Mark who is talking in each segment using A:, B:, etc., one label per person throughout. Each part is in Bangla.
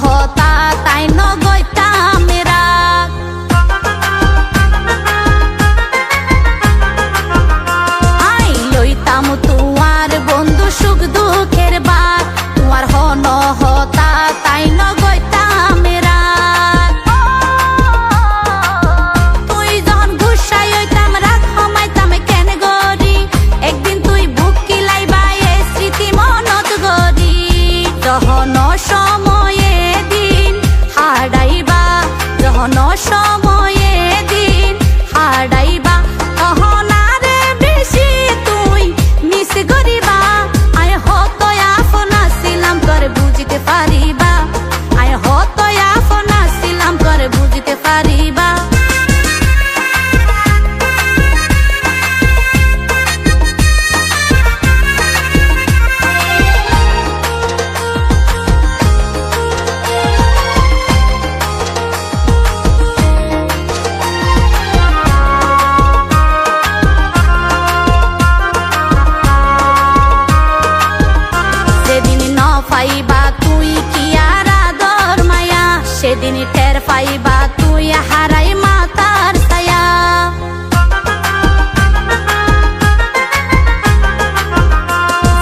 A: হতা তাই নগৈতাম রাগ। আই লইতাম তুয়ার বন্ধু সুখ দুঃখের বাগ, তুয়ার হন হতা তাই নগৈতাম রাগ। তুই যখন গুসাই হইতাম রাগ হমাইতাম কেন গরি, একদিন তুই বুক কিলাইবা এ স্মৃতি মনত গরি। যখন সময়ে দিন হারাইবা, যখন সময়ে দিন হারাইবা, তখন আরে বেশি তুই মিস করিবা। আয় হত আপন ছিলাম করে বুঝিতে পারিবা, আয় হত আপন ছিলাম করে বুঝিতে পারিবা। পাইবা তুই কি আর আদর মায়া, সেদিন টের পাইবা তুই হারাই মাতার ছায়া।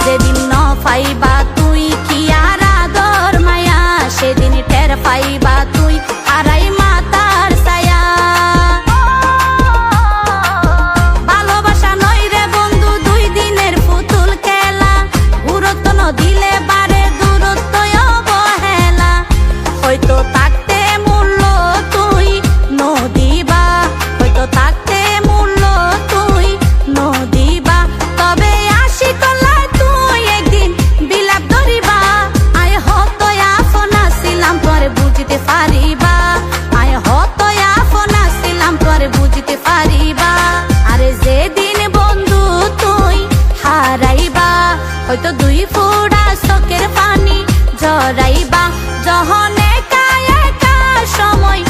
A: যেদিন ন পাইবা তুই কি আর আদর মায়া, সেদিন টের পাইবা তুই হারাই মাতার ছায়া। ভালোবাসা নই রে বন্ধু দুই দিনের পুতুল খেলা, গুরুত্ব ন দিলে বারে দূরত্ব অবহেলা। হয়তো থাকতে মূল্য তুই নদিবা, হয়তো থাকতে মূল্য তুই নদিবা, তবে আসি কলায় তুই একদিন বিলাপ ধরিবা। আয় হত আপন ছিলাম তোরে বুঝিতে পারিবা, আয় হত আপন ছিলাম তোরে বুঝিতে পারিবা। আরে যেদিন বন্ধু তুই হারাইবা, হয়তো দুই ফোঁটা চোখের পানি জড়াইবা। যখন একা একা সময়